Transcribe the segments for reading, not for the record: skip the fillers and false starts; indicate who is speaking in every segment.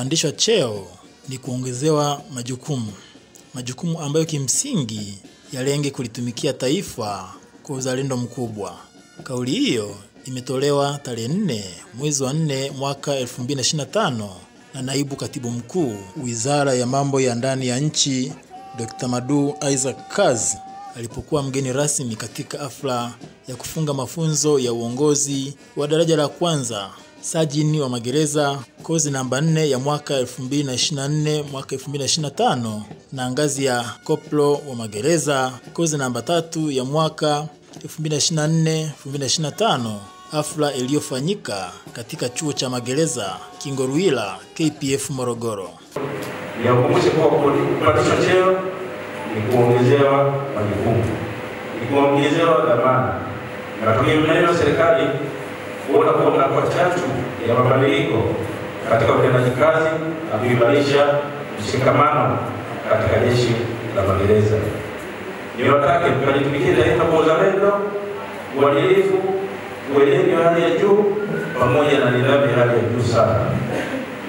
Speaker 1: Kupandishwa cheo ni kuongezewa majukumu ambayo kimsingi yalenge kulitumikia taifa kwa uzalendo mkubwa. Kauli hiyo imetolewa tarehe 4 mwezi wa 4 mwaka 2025 na naibu katibu mkuu Wizara ya Mambo ya Ndani ya Nchi Dr. Madu Isaac Kazi alipokuwa mgeni rasmi katika hafla ya kufunga mafunzo ya uongozi wa daraja la kwanza Sajini wa magereza kozi namba 4 ya mwaka 2024 mwaka 2025 na ngazi ya koplo wa magereza kozi namba 3 ya mwaka 2024-2025, hafla iliyofanyika katika chuo cha magereza Kingoruila KPF Morogoro.
Speaker 2: Niwakumbushe kuwa kupandishwa cheo ni kuongezewa majukumu, ni kuongezewa dhamana. Natumia maneno serikali kuona kuwa kwa chachu ya mabadiliko katika utendaji kazi na kuimarisha mshikamano katika jeshi la magereza. Niwatake mkajitumikie taifa kwa uzalendo, uadilifu, ueledi wa hali ya juu pamoja na nidhamu ya hali ya juu sana.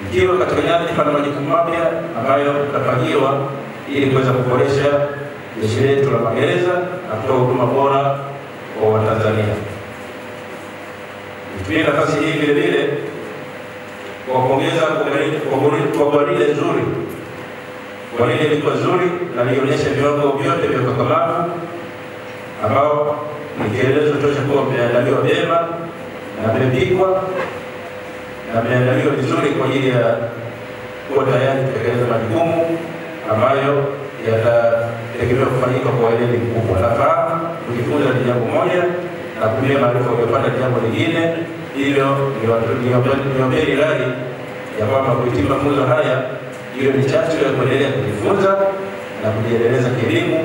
Speaker 2: Mkiwa katika nyadhifa na majukumu mapya ambayo mtapangiwa ili kuweza kuboresha jeshi letu la magereza na kutoa huduma bora kwa Watanzania. Nitumie nafasi hii vile vile kuwapongeza kwa gwaride nzuri. Gwaride liko nzuri na lionyesha viwango vyote vya ukakamavu ambao ni kielezo tosha kuwa mmeandaliwa vyema na mmepikwa na mmeandaliwa vizuri kwa ajili ya kuwa tayari kutekeleza majukumu ambayo yatategemewa kufanyika kwa weledi mkubwa. Nafahamu kujifunza ni jambo moja na kutumia maarifa kuyapata jambo lingine. Hivyo niombeni rai ya kwamba kuhitimu mafunzo haya hiyo ni chachu ya kuendelea kujifunza na kujiendeleza kielimu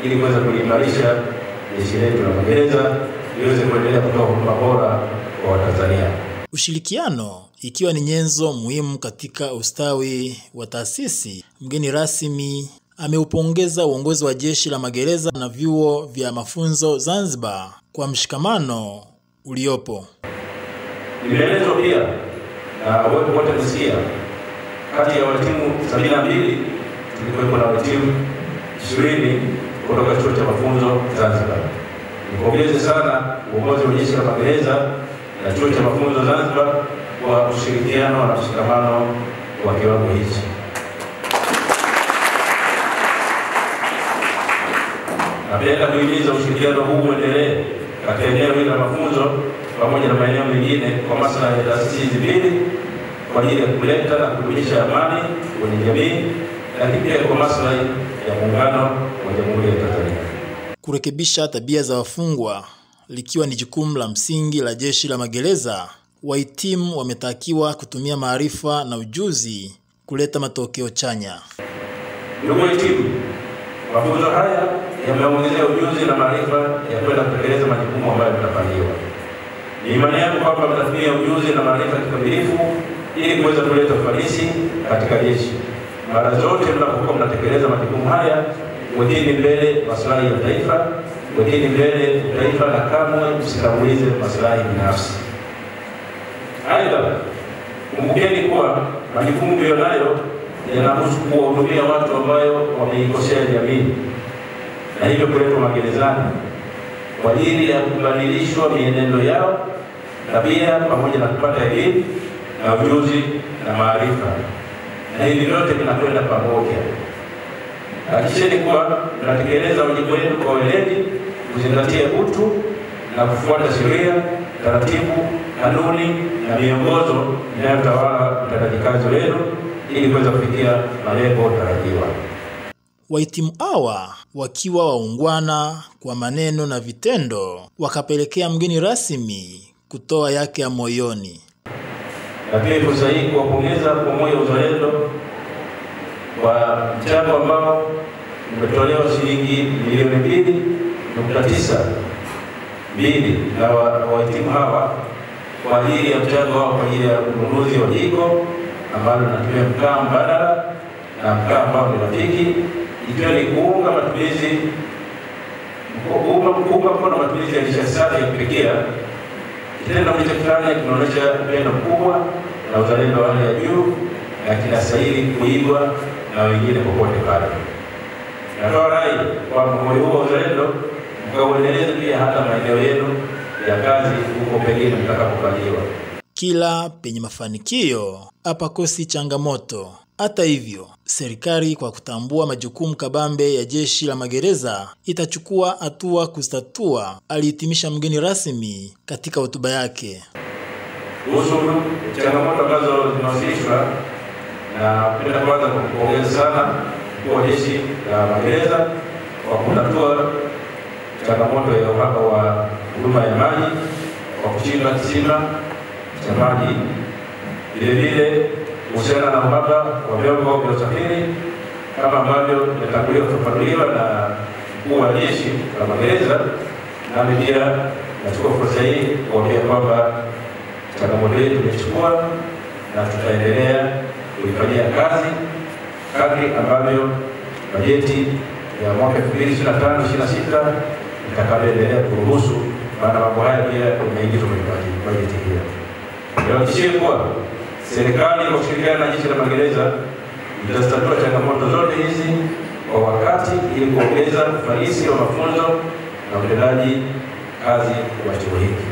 Speaker 2: ili kuweza kuimarisha jeshi letu la magereza iweze kuendelea kutoa huduma bora kwa Watanzania.
Speaker 1: Ushirikiano ikiwa ni nyenzo muhimu katika ustawi wa taasisi. Mgeni rasmi ameupongeza uongozi wa jeshi la magereza na vyuo vya mafunzo Zanzibar kwa mshikamano uliopo.
Speaker 2: Nimeelezwa pia na wote msikia kati ya wahitimu 72 tulikuwa na wahitimu 20 kutoka chuo cha mafunzo Zanzibar. Nipongeze sana uongozi wa jeshi la magereza na chuo cha mafunzo Zanzibar kwa ushirikiano na mshikamano wa kiwango hichi. Napenda kuhimiza ushirikiano huu uendelee katika eneo hili la mafunzo pamoja na maeneo mengine kwa maslahi ya taasisi mbili kwa ajili ya kuleta na kudumisha amani kwenye jamii, lakini pia kwa maslahi ya muungano wa Jamhuri ya Tanzania.
Speaker 1: Kurekebisha tabia za wafungwa likiwa ni jukumu la msingi la jeshi la magereza. Wahitimu wametakiwa kutumia maarifa na ujuzi kuleta matokeo chanya.
Speaker 2: Ndugu wahitimu, mafunzo haya yameongezea ujuzi na maarifa ya kwenda kutekeleza majukumu ambayo mtapangiwa. Ni imani yangu kwamba mtatumia ujuzi na maarifa kikamilifu ili kuweza kuleta ufanisi katika jeshi. Mara zote mnapokuwa mnatekeleza majukumu haya, wekeni mbele maslahi ya taifa, wekeni mbele taifa na kamwe msitangulize maslahi binafsi. Aidha, kumbukeni kuwa majukumu mlionayo yanahusu kuwahudumia watu ambayo wameikosea jamii na hivyo kuletwa magerezani kwa ajili ya kubadilishwa mienendo yao, tabia pamoja na kupata elimu na ujuzi na maarifa, na hivi vyote vinakwenda pamoja. Hakikisheni kuwa mnatekeleza wajibu wenu kwa weledi, kuzingatia utu na kufuata sheria, taratibu, kanuni na miongozo inayotawala utendaji kazi wenu ili kuweza kufikia malengo tarajiwa.
Speaker 1: Wahitimu hawa wakiwa waungwana kwa maneno na vitendo, wakapelekea mgeni rasmi kutoa yake ya moyoni.
Speaker 2: Na pia fursa hii kuwapongeza kwa moyo uzalendo kwa mchango ambao umetolewa shilingi milioni 2.92 na wahitimu hawa kwa ajili ya mchango wao kwa ajili ya ununuzi wa jiko ambalo linatumia mkaa mbadala na mkaa ambao ni rafiki, ikiwa ni kuunga matumizi mkono matumizi ya nishati safi ya kupikia. Kitendo kilichofanya kinaonyesha upendo mkubwa na uzalendo wa hali ya juu na kinastahili kuigwa na wengine popote pale. Natoa rai kwa moyo huo uzalendo mkauendeleze pia hata maeneo yenu ya kazi huko pengine mtakapopaliwa.
Speaker 1: Kila penye mafanikio hapakosi changamoto. Hata hivyo, serikali kwa kutambua majukumu kabambe ya Jeshi la Magereza itachukua hatua kuzitatua, alihitimisha mgeni rasmi katika hotuba yake.
Speaker 2: Kuhusu changamoto ambazo zinawasilishwa, na napenda kwanza kumpongeza sana mkuu wa Jeshi la Magereza kwa kutatua changamoto ya uhaba wa huduma ya maji kwa kuchimba kisima cha maji. Vile vile kuhusiana na uhaba wa vyombo vya usafiri kama ambavyo imetanguliwa kufafanuliwa na mkuu wa Jeshi la Magereza, nami pia nachukua fursa hii kuambia kwamba changamoto hii tumechukua na tutaendelea kuifanyia kazi kadri ambavyo bajeti ya mwaka 2025-26 itakayoendelea kuruhusu, maana mambo haya pia yameingizwa kwenye bajeti hiyo. Nihakikishie kuwa serikali kwa kushirikiana na Jeshi la Magereza itatatua changamoto zote hizi kwa wakati ili kuongeza ufanisi wa mafunzo na utendaji kazi wa chuo hiki.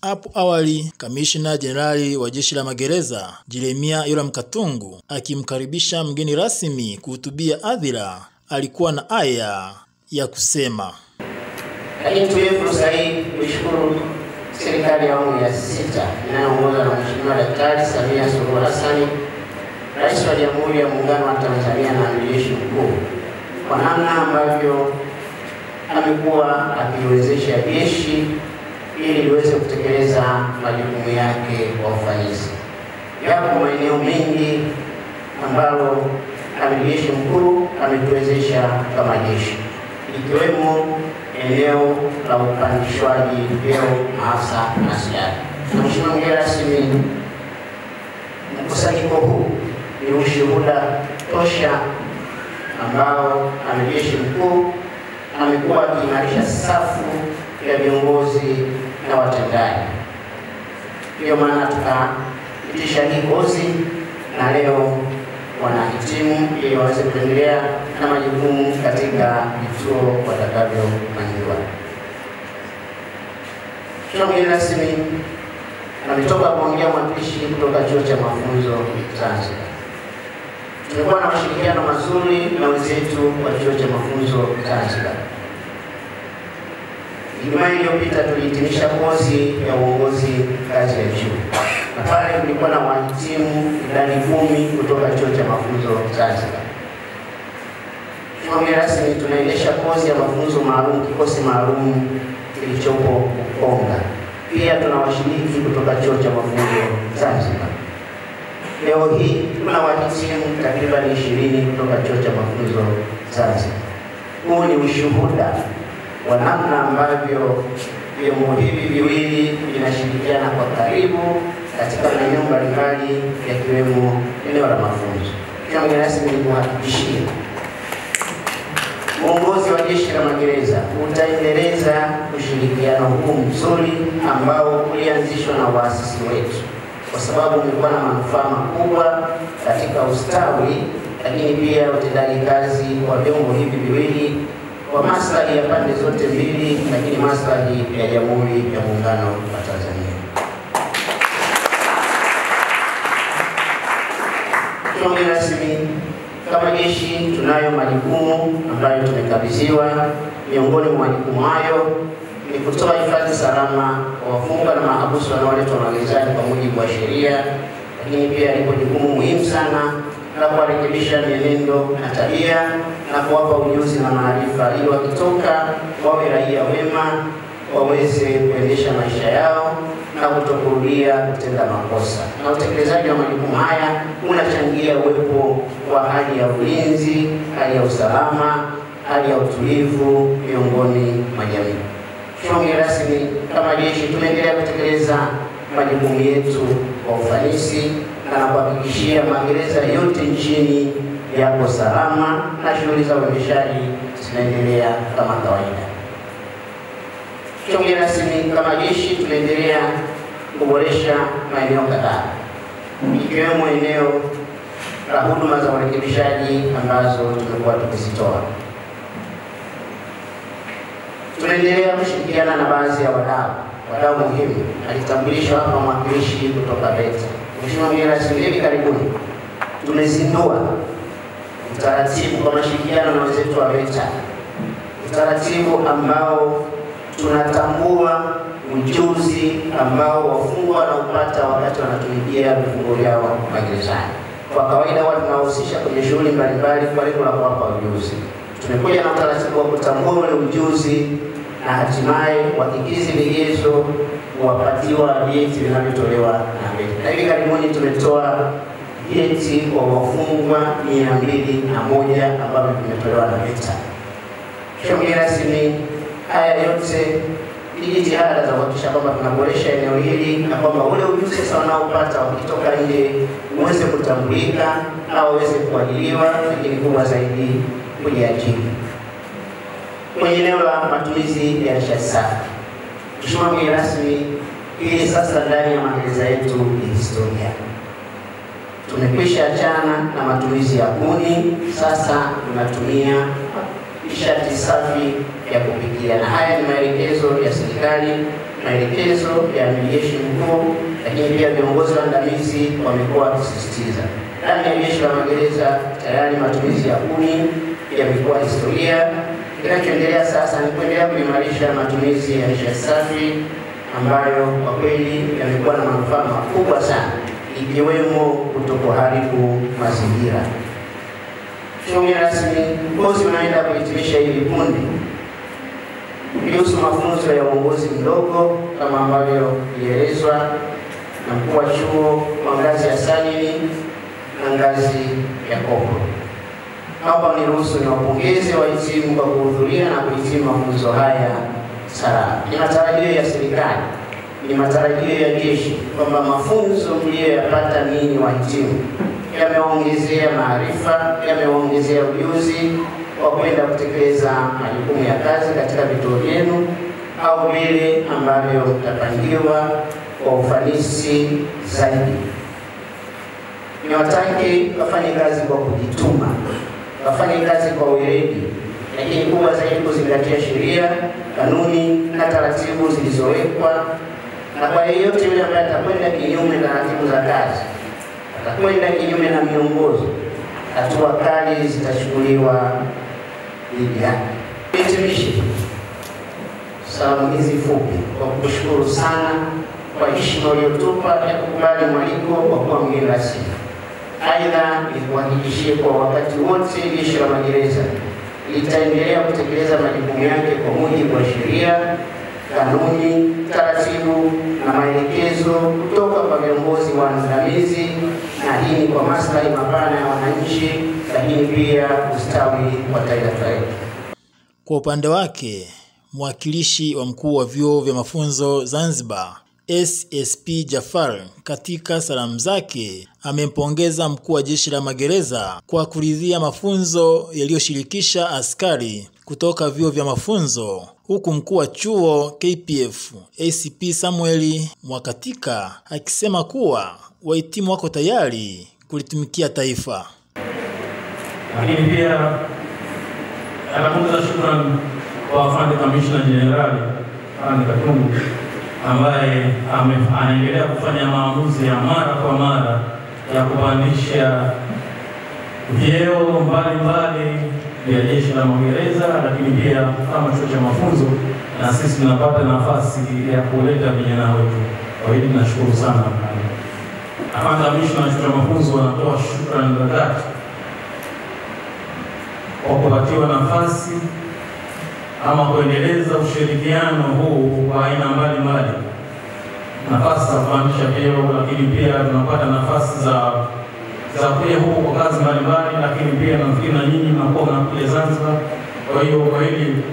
Speaker 1: Hapo awali, Kamishna Jenerali wa Jeshi la Magereza, Jeremia Yoram Katungu, akimkaribisha mgeni rasmi kuhutubia hadhira, alikuwa na haya ya kusema.
Speaker 3: Lakini tuwe fursa hii kushukuru serikali ya awamu ya 6 inayoongozwa na Mheshimiwa Daktari Samia Suluhu Hassan, Rais wa Jamhuri ya Muungano wa Tanzania na Amiri Jeshi Mkuu, kwa namna ambavyo amekuwa akiwezesha jeshi ili liweze kutekeleza majukumu yake kwa ufanisi. Yapo maeneo mengi ambalo Amiri Jeshi Mkuu ametuwezesha kama jeshi, ikiwemo eneo la upandishwaji vyeo maafisa na askari. Mheshimiwa mgeni rasmi, mkusanyiko huu ni ushuhuda tosha ambao Amiri Jeshi Mkuu amekuwa akiimarisha safu ya viongozi na watendaji. Ndio maana tukapitisha hii kozi na leo wanahitimu ili waweze kuendelea na majukumu katika vituo watakavyopangiwa. Mgeni rasmi, ametoka kuongea mwakilishi kutoka Chuo cha Mafunzo Zanzibar. Tumekuwa na mashirikiano mazuri na wenzetu wa Chuo cha Mafunzo Zanzibar. Ijumaa iliyopita tulihitimisha kozi ya uongozi kazi ya chuo, na pale kulikuwa na wahitimu idadi 10 kutoka Chuo cha Mafunzo Zanzibar. Mgeni rasmi, tunaendesha kozi ya mafunzo maalum, kikosi maalum kilichopo Ukonga. Pia tuna washiriki kutoka Chuo cha Mafunzo Zanzibar. Leo hii tuna wahitimu takriban 20 kutoka Chuo cha Mafunzo Zanzibar. Huu ni ushuhuda wa namna ambavyo vyombo hivi viwili vinashirikiana kwa karibu katika maeneo mbalimbali yakiwemo eneo la mafunzo. Mgeni rasmi, ni kuhakikishia uongozi wa Jeshi la Magereza utaendeleza ushirikiano huu mzuri ambao ulianzishwa na waasisi wetu, kwa sababu umekuwa na manufaa makubwa katika ustawi, lakini pia utendaji kazi wa vyombo hivi viwili kwa maslahi ya pande zote mbili, lakini maslahi ya Jamhuri ya Muungano wa Tanzania. Mgeni rasmi, kama jeshi tunayo majukumu ambayo tumekabidhiwa. Miongoni mwa majukumu hayo ni kutoa hifadhi salama kwa wafungwa na mahabusu wanaoletwa magerezani kwa mujibu wa sheria, lakini pia lipo jukumu muhimu sana la kuwarekebisha mienendo na tabia na kuwapa ujuzi na maarifa ili wakitoka wawe raia wema, waweze kuendesha maisha yao na kutokurudia kutenda makosa. Na utekelezaji wa majukumu haya unachangia uwepo wa hali ya ulinzi, hali ya usalama, hali ya utulivu miongoni mwa jamii. Mgeni rasmi, kama jeshi tunaendelea kutekeleza majukumu yetu kwa ufanisi na kuhakikishia magereza yote nchini yako salama na shughuli za uendeshaji zinaendelea kama kawaida. Mgeni rasmi, kama jeshi tunaendelea kuboresha maeneo kadhaa, ikiwemo eneo la huduma za urekebishaji ambazo tumekuwa tukizitoa. Tunaendelea kushirikiana na baadhi ya wadau muhimu. Alitambulishwa hapa mwakilishi kutoka VETA. Mheshimiwa mgeni rasmi, hivi karibuni tumezindua utaratibu kwa mashirikiano na wenzetu wa VETA, utaratibu ambao tunatambua ujuzi ambao wafungwa wanaupata wakati wanatumikia vifungo vyao magerezani. Kwa kawaida huwa tunahusisha kwenye shughuli mbalimbali kwa lengo la kuwapa ujuzi. Tumekuja na utaratibu wa kutambua ule ujuzi na hatimaye wakikizi vigezo wapatiwa vyeti vinavyotolewa na VETA. Na hivi karibuni tumetoa vyeti kwa wafungwa 201 ambavyo vimetolewa na VETA. Mheshimiwa rasmi, haya yote ni jitihada za kuhakikisha kwamba tunaboresha eneo hili na kwamba ule ujuzi sasa wanaopata wakitoka nje uweze kutambulika au uweze kuajiliwa, lakini kubwa zaidi kujiajiri. Kwenye eneo la matumizi ya nishati safi, Mheshimiwa mgeni rasmi, hili sasa ndani ya magereza yetu ni historia. Tumekwisha achana na matumizi ya kuni, sasa tunatumia nishati safi ya kupikia, na haya ni maelekezo ya serikali, maelekezo ya Amiri Jeshi Mkuu, lakini pia viongozi waandamizi wamekuwa wakisisitiza. Ndani ya jeshi la magereza tayari matumizi ya kuni yamekuwa historia. Kinachoendelea sasa ni kuendelea kuimarisha matumizi ya nishati safi ambayo kwa kweli yamekuwa na manufaa makubwa sana, ikiwemo kutokuharibu mazingira. Mheshimiwa rasmi, kozi unaenda kuhitimisha hivi punde kuhusu mafunzo ya uongozi mdogo kama ambavyo ilielezwa na mkuu wa chuo kwa ngazi ya sajili na ngazi ya kopro. Hapa niruhusu niwapongeze wahitimu kwa kuhudhuria na kuhitimu mafunzo haya salama. Ni matarajio ya serikali, ni matarajio ya jeshi kwamba mafunzo mliyoyapata ninyi wahitimu yameongezea maarifa, yameongezea ujuzi wa kwenda kutekeleza majukumu ya kazi katika vituo vyenu au vile ambavyo mtapangiwa kwa ufanisi zaidi. Niwatake wafanye kazi kwa kujituma, wafanye kazi kwa weledi, lakini kubwa zaidi kuzingatia sheria, kanuni na taratibu zilizowekwa, na kwa yeyote yule ambaye atakwenda kinyume na taratibu za kazi, atakwenda kinyume na miongozo, hatua kali zitachukuliwa dhidi yake. Nihitimishe salamu hizi fupi kwa kushukuru sana kwa heshima uliyotupa ya kukubali mwaliko wa kuwa mgeni rasmi. Aidha, nikuhakikishie kwa wakati wote jeshi la magereza litaendelea kutekeleza majukumu yake kwa mujibu wa sheria, kanuni, taratibu na maelekezo kutoka kwa viongozi waandamizi, na hii ni kwa maslahi mapana ya wananchi, lakini pia ustawi wa taifa letu.
Speaker 1: Kwa upande wake, mwakilishi wa mkuu wa vyuo vya mafunzo Zanzibar SSP Jafar katika salamu zake amempongeza mkuu wa jeshi la magereza kwa kuridhia mafunzo yaliyoshirikisha askari kutoka vyuo vya mafunzo, huku mkuu wa chuo KPF ACP Samuel Mwakatika akisema kuwa wahitimu wako tayari kulitumikia taifa.
Speaker 2: Lakini pia anakuza shukrani kwa afande Kamishna Jenerali Anne Katumbu ambaye anaendelea kufanya maamuzi ya mara kwa mara ya kupandisha vyeo mbalimbali vya jeshi la magereza, lakini pia kama chuo cha mafunzo na sisi tunapata nafasi ya kuleta vijana wetu. Kwa hiyo tunashukuru sana. Afande Kamishna wa chuo cha mafunzo anatoa shukrani za dhati kwa kupatiwa nafasi ama kuendeleza ushirikiano huu kwa aina mbalimbali, nafasi za kupandisha vyeo, lakini pia tunapata nafasi za kuja huko kwa kazi mbalimbali, lakini pia nafikiri na nyinyi mnakuwa mnakuja Zanzibar. Kwa hiyo kwa hili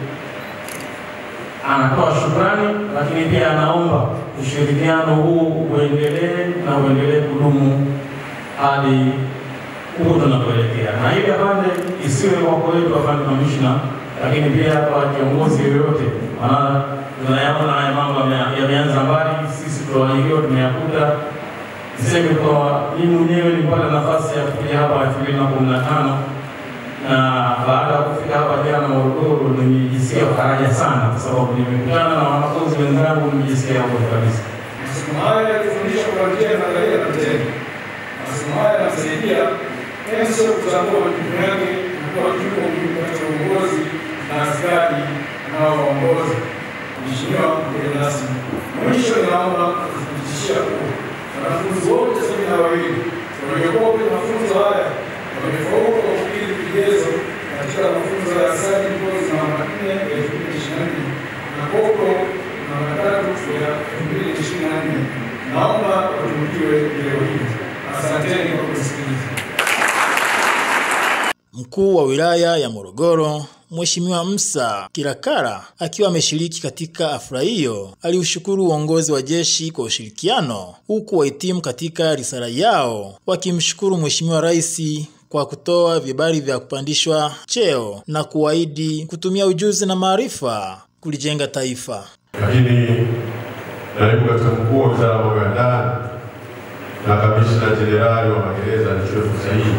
Speaker 2: anatoa shukrani, lakini pia anaomba ushirikiano huu uendelee na uendelee kudumu hadi huko tunapoelekea. Na ile pande isiwe wako wetu afande Kamishna, lakini pia kwa kiongozi yoyote, maana tunayaona haya mambo yameanza mbali, sisi tunawajibiwa tumeyakuta
Speaker 4: Niseme kwa mimi mwenyewe nilipata nafasi ya kuja hapa 2015 na baada ya kufika hapa jana Morogoro nimejisikia faraja sana kwa sababu nimekutana na wanafunzi wenzangu, nimejisikia huru kabisa.
Speaker 5: Masomo haya yanafundisha kwa njia ya nadharia na vitendo. Masomo haya yanasaidia sio kutambua majukumu yake na kuwa kiungo muhimu katika uongozi na askari anaowaongoza. Mheshimiwa mgeni rasmi, mwisho ninaomba kuthibitishia kuwa wanafunzi wote 72 waliokuwa kwenye mafunzo haya wamefaulu kwa kukidhi vigezo katika mafunzo ya Sergeant Course namba 4 ya 2024 na Koplo namba 3 ya 2024. Naomba watumikiwe leo hii. Asanteni kwa kusikiliza.
Speaker 1: Mkuu wa wilaya ya Morogoro, Mheshimiwa Musa Kilakala, akiwa ameshiriki katika hafla hiyo, aliushukuru uongozi wa jeshi kwa ushirikiano, huku wahitimu katika risala yao wakimshukuru Mheshimiwa Rais kwa kutoa vibali vya kupandishwa cheo na kuahidi kutumia ujuzi na maarifa kulijenga taifa.
Speaker 6: Lakini naibu katibu mkuu wa Wizara ya Mambo ya Ndani na kamishna jenerali wa magereza nichukue fursa hii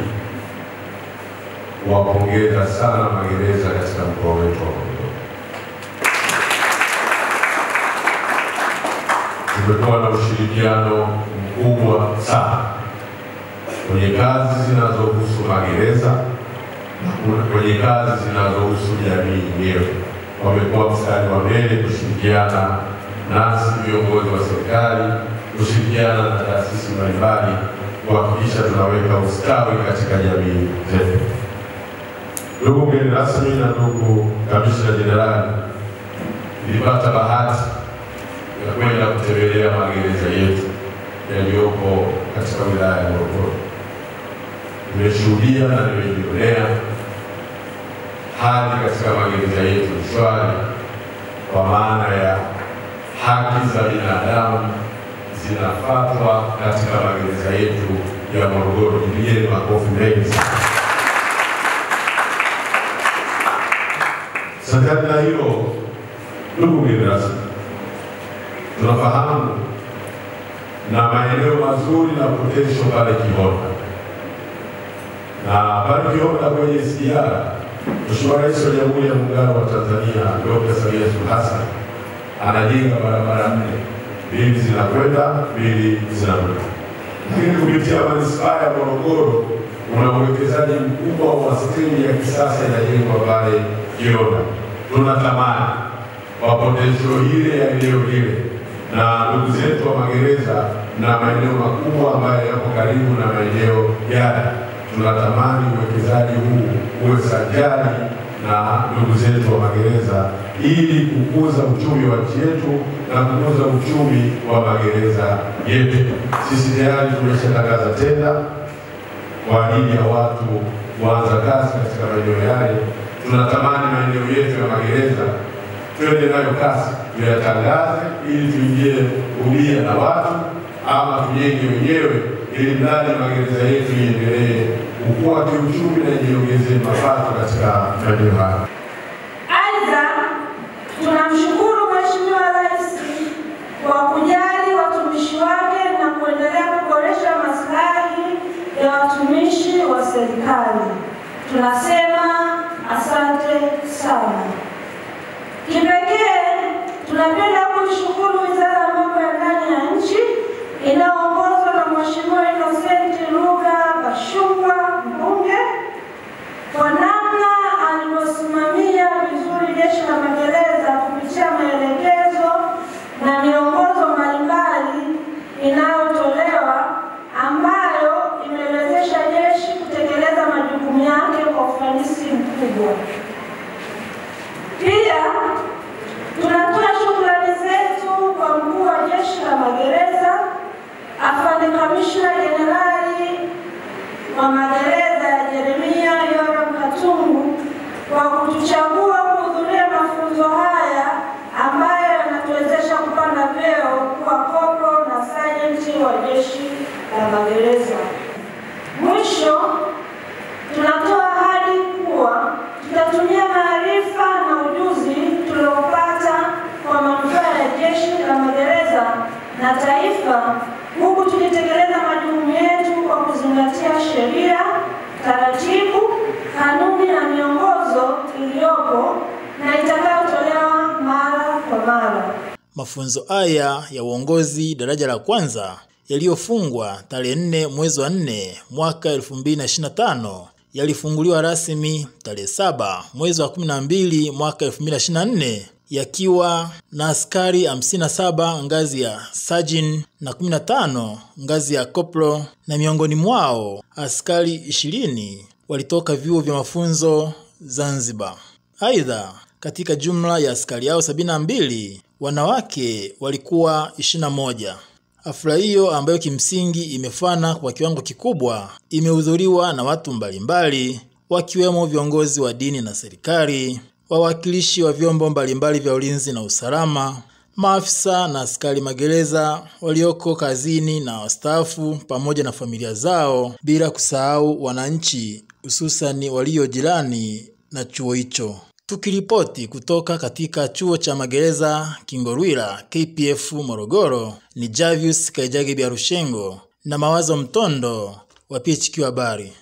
Speaker 6: kuwapongeza sana magereza katika mkoa wetu wa Morogoro. Tumekuwa na ushirikiano mkubwa sana kwenye kazi zinazohusu magereza na kwenye kazi zinazohusu jamii yenyewe. Wamekuwa mstari wa mbele kushirikiana nasi viongozi wa serikali, kushirikiana na taasisi mbalimbali kuhakikisha tunaweka ustawi katika jamii zetu. Ndugu mgeni rasmi na ndugu kamishna jenerali, nilipata bahati ya kwenda kutembelea magereza yetu yaliyopo katika wilaya ya Morogoro. Nimeshuhudia na nimejionea hali katika magereza yetu shwari, kwa maana ya haki za binadamu zinafuatwa katika magereza yetu ya Morogoro. Tupigeni makofi mengi sana. Sambamba na hilo, ndugu mgeni rasmi, tunafahamu na maeneo mazuri na potential pale Kihonda. Na pale Kihonda kwenye SGR, Mheshimiwa Rais wa Jamhuri ya Muungano wa Tanzania Dr. Samia Suluhu Hassan anajenga barabara 4, 2 zinakwenda, 2 zinarudi. Lakini kupitia manispaa ya Morogoro kuna uwekezaji mkubwa wa stendi ya kisasa inajengwa pale Kihonda. Tunatamani kwa potential ile ya eneo lile na ndugu zetu wa magereza na maeneo makubwa ambayo yako karibu na maeneo yale, tunatamani uwekezaji huu uwe sanjari na ndugu zetu wa magereza ili kukuza uchumi wa nchi yetu na kukuza uchumi wa magereza yetu. Sisi tayari tumeshatangaza tenda kwa ajili ya watu kuanza kazi katika maeneo yale. Tunatamani maeneo yetu ya magereza twende nayo kasi, tuyatangaze ili tuingie ubia na watu ama tujenge wenyewe, ili mradi magereza yetu iendelee kukua kiuchumi na iongeze mapato katika maeneo haya.
Speaker 7: Aidha, tunamshukuru Mheshimiwa Rais kwa kujali watumishi wake na kuendelea kuboresha maslahi ya watumishi wa serikali. Tunasema asante sana. Kipekee tunapenda kushukuru Wizara ya Mambo ya Ndani ya Nchi inayoongozwa na Mheshimiwa Innocent Lugha Bashungwa mbunge kwa namna alivyosimamia vizuri jeshi la magereza kupitia maelekezo na miongozo mbalimbali inayotolewa ambayo imewezesha jeshi kutekeleza majukumu yake kwa ufanisi mkubwa. Pia tunatoa shukrani zetu kwa mkuu wa jeshi la magereza, afande kamishna jenerali wa magereza ya Jeremia Yoram Katungu kwa kutuchagua kuhudhuria mafunzo haya ambayo yanatuwezesha kupanda vyeo kuwa koplo na sajenti wa jeshi la magereza. Mwisho, tunatoa ahadi kuwa tutatumia maarifa na ujuzi tuliopata kwa manufaa ya jeshi la magereza na taifa, huku tukitekeleza sheria, taratibu, kanuni na miongozo iliyopo na itakayotolewa mara kwa mara.
Speaker 1: Mafunzo haya ya uongozi daraja la kwanza yaliyofungwa tarehe 4 mwezi wa 4 mwaka 2025 yalifunguliwa rasmi tarehe 7 mwezi wa 12 mwaka 2024 yakiwa na askari 57 ngazi ya Sergeant na 15 ngazi ya Corporal, na miongoni mwao askari 20 walitoka vyuo vya mafunzo Zanzibar. Aidha, katika jumla ya askari hao 72 wanawake walikuwa 21. Hafla hiyo ambayo kimsingi imefana kwa kiwango kikubwa imehudhuriwa na watu mbalimbali wakiwemo viongozi wa dini na serikali, wawakilishi wa vyombo mbalimbali vya ulinzi na usalama, maafisa na askari magereza walioko kazini na wastaafu pamoja na familia zao, bila kusahau wananchi hususani walio jirani na chuo hicho. Tukiripoti kutoka katika chuo cha magereza Kingolwira KPF Morogoro, ni Javius Kaijage Biarushengo na Mawazo Mtondo wa PHQ Habari.